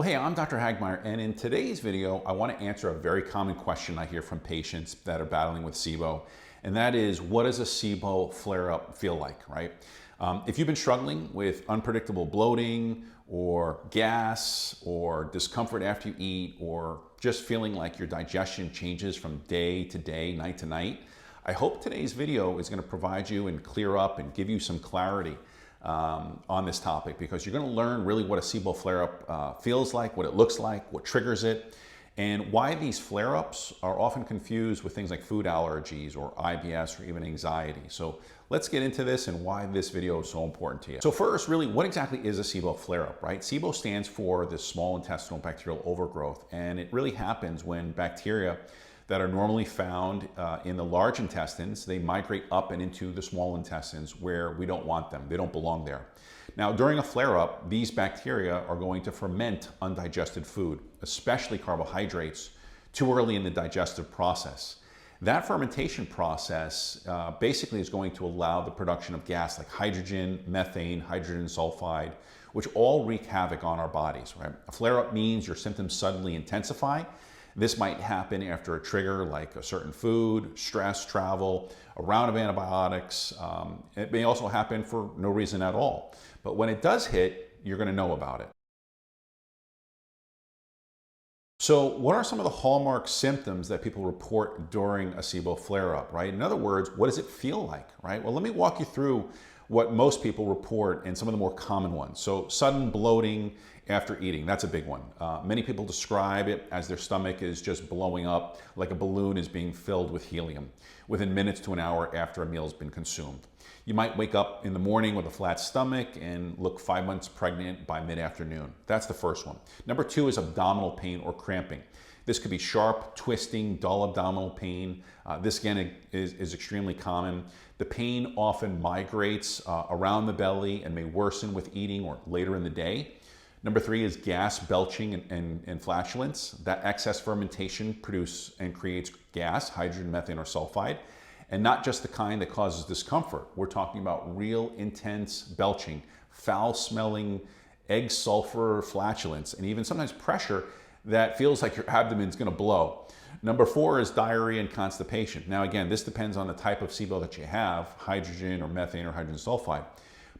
Well, hey, I'm Dr. Hagmeyer, and in today's video, I want to answer a very common question I hear from patients that are battling with SIBO, and that is, what does a SIBO flare-up feel like, right? If you've been struggling with unpredictable bloating or gas or discomfort after you eat or just feeling like your digestion changes from day to day, night to night, I hope today's video is going to provide you and clear up and give you some clarity on this topic, because you're going to learn really what a SIBO flare-up feels like, what it looks like, what triggers it, and why these flare-ups are often confused with things like food allergies or IBS or even anxiety. So let's get into this and why this video is so important to you. So first, really, what exactly is a SIBO flare-up, right? SIBO stands for the small intestinal bacterial overgrowth, and it really happens when bacteria that are normally found in the large intestines, they migrate up and into the small intestines where we don't want them. They don't belong there. Now, during a flare-up, these bacteria are going to ferment undigested food, especially carbohydrates, too early in the digestive process. That fermentation process basically is going to allow the production of gas like hydrogen, methane, hydrogen sulfide, which all wreak havoc on our bodies, right? A flare-up means your symptoms suddenly intensify. This might happen after a trigger like a certain food, stress, travel, a round of antibiotics. It may also happen for no reason at all. But when it does hit, you're going to know about it. So what are some of the hallmark symptoms that people report during a SIBO flare-up, right? In other words, what does it feel like, right? Well, let me walk you through what most people report and some of the more common ones. So sudden bloating after eating, that's a big one. Many people describe it as their stomach is just blowing up like a balloon is being filled with helium within minutes to an hour after a meal's been consumed. You might wake up in the morning with a flat stomach and look 5 months pregnant by mid-afternoon. That's the first one. Number two is abdominal pain or cramping. This could be sharp, twisting, dull abdominal pain. This again is extremely common. The pain often migrates around the belly and may worsen with eating or later in the day. Number three is gas, belching, and flatulence. That excess fermentation produces and creates gas, hydrogen, methane, or sulfide, and not just the kind that causes discomfort. We're talking about real intense belching, foul-smelling, egg sulfur flatulence, and even sometimes pressure that feels like your abdomen's going to blow. Number four is diarrhea and constipation. Now again, this depends on the type of SIBO that you have, hydrogen or methane or hydrogen sulfide.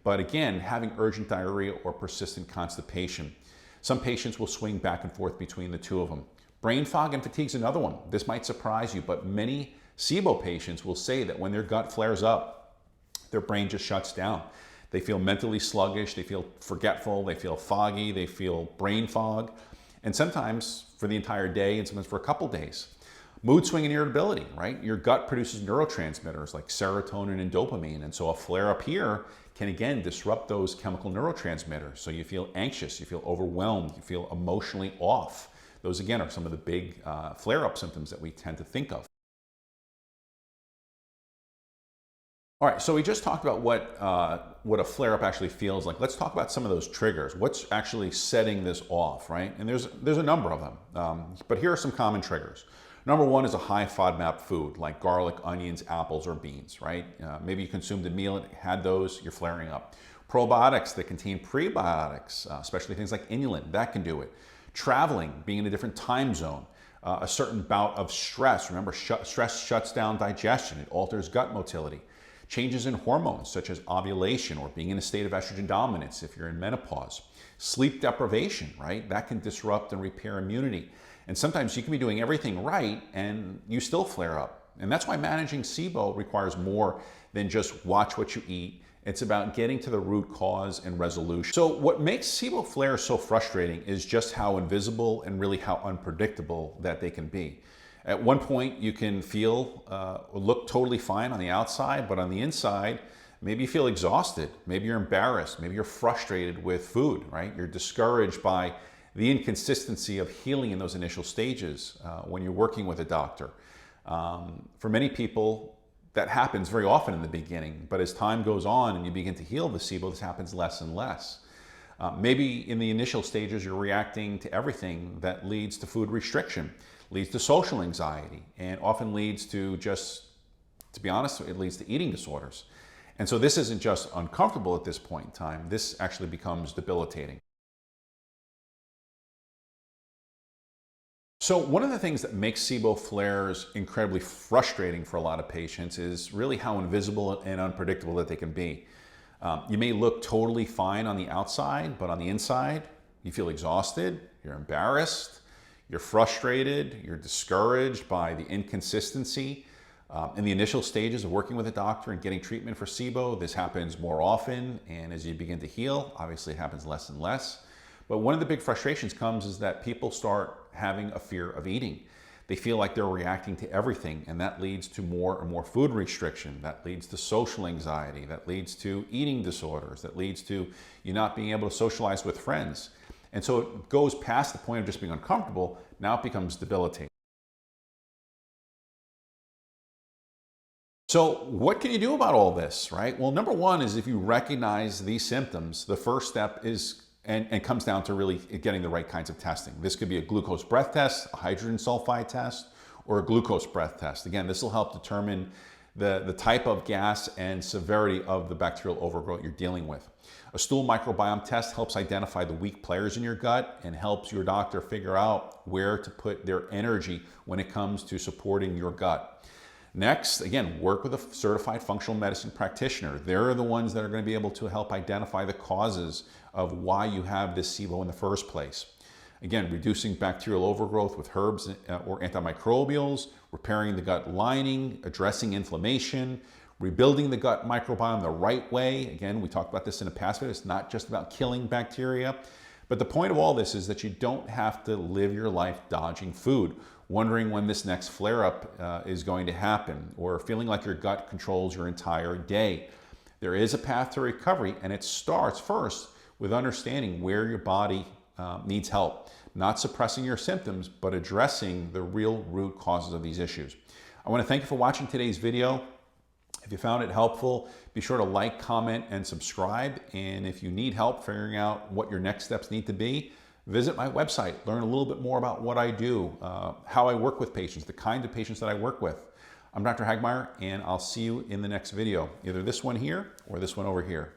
But again, having urgent diarrhea or persistent constipation. Some patients will swing back and forth between the two of them. Brain fog and fatigue is another one. This might surprise you, but many SIBO patients will say that when their gut flares up, their brain just shuts down. They feel mentally sluggish, they feel forgetful, they feel foggy, they feel brain fog, and sometimes for the entire day and sometimes for a couple days. Mood swing and irritability, right? Your gut produces neurotransmitters like serotonin and dopamine, and so a flare-up here can again disrupt those chemical neurotransmitters. So you feel anxious, you feel overwhelmed, you feel emotionally off. Those again are some of the big flare-up symptoms that we tend to think of. All right, so we just talked about what a flare-up actually feels like. Let's talk about some of those triggers. What's actually setting this off, right? And there's a number of them, but here are some common triggers. Number one is a high FODMAP food like garlic, onions, apples, or beans, right? Maybe you consumed a meal and had those, you're flaring up. Probiotics that contain prebiotics, especially things like inulin, that can do it. Traveling, being in a different time zone, a certain bout of stress. Remember, stress shuts down digestion, it alters gut motility. Changes in hormones such as ovulation or being in a state of estrogen dominance if you're in menopause. Sleep deprivation, right? That can disrupt and repair immunity. And sometimes you can be doing everything right and you still flare up. And that's why managing SIBO requires more than just watch what you eat. It's about getting to the root cause and resolution. So what makes SIBO flares so frustrating is just how invisible and really how unpredictable that they can be. At one point, you can feel, look totally fine on the outside, but on the inside, maybe you feel exhausted, maybe you're embarrassed, maybe you're frustrated with food, right? You're discouraged by the inconsistency of healing in those initial stages when you're working with a doctor. For many people, that happens very often in the beginning, but as time goes on and you begin to heal the SIBO, this happens less and less. Maybe in the initial stages, you're reacting to everything that leads to food restriction, leads to social anxiety, and often leads to just, to be honest, it leads to eating disorders. And so this isn't just uncomfortable at this point in time, this actually becomes debilitating. So one of the things that makes SIBO flares incredibly frustrating for a lot of patients is really how invisible and unpredictable that they can be. You may look totally fine on the outside, but on the inside, you feel exhausted, you're embarrassed, you're frustrated, you're discouraged by the inconsistency. In the initial stages of working with a doctor and getting treatment for SIBO, this happens more often, and as you begin to heal, obviously it happens less and less. But one of the big frustrations comes is that people start having a fear of eating. They feel like they're reacting to everything, and that leads to more and more food restriction. That leads to social anxiety. That leads to eating disorders. That leads to you not being able to socialize with friends. And so it goes past the point of just being uncomfortable. Now it becomes debilitating. So what can you do about all this, right? Well, number one is if you recognize these symptoms, the first step is and comes down to really getting the right kinds of testing. This could be a glucose breath test, a hydrogen sulfide test, or a glucose breath test. Again, this will help determine the type of gas and severity of the bacterial overgrowth you're dealing with. A stool microbiome test helps identify the weak players in your gut and helps your doctor figure out where to put their energy when it comes to supporting your gut. Next, again, work with a certified functional medicine practitioner. They're the ones that are going to be able to help identify the causes of why you have this SIBO in the first place. Again, reducing bacterial overgrowth with herbs or antimicrobials, repairing the gut lining, addressing inflammation, rebuilding the gut microbiome the right way. Again, we talked about this in a past video. It's not just about killing bacteria. But the point of all this is that you don't have to live your life dodging food, wondering when this next flare-up is going to happen, or feeling like your gut controls your entire day. There is a path to recovery, and it starts first with understanding where your body needs help. Not suppressing your symptoms, but addressing the real root causes of these issues. I want to thank you for watching today's video. If you found it helpful, be sure to like, comment, and subscribe. And if you need help figuring out what your next steps need to be, visit my website. Learn a little bit more about what I do, how I work with patients, the kind of patients that I work with. I'm Dr. Hagmeyer, and I'll see you in the next video, either this one here or this one over here.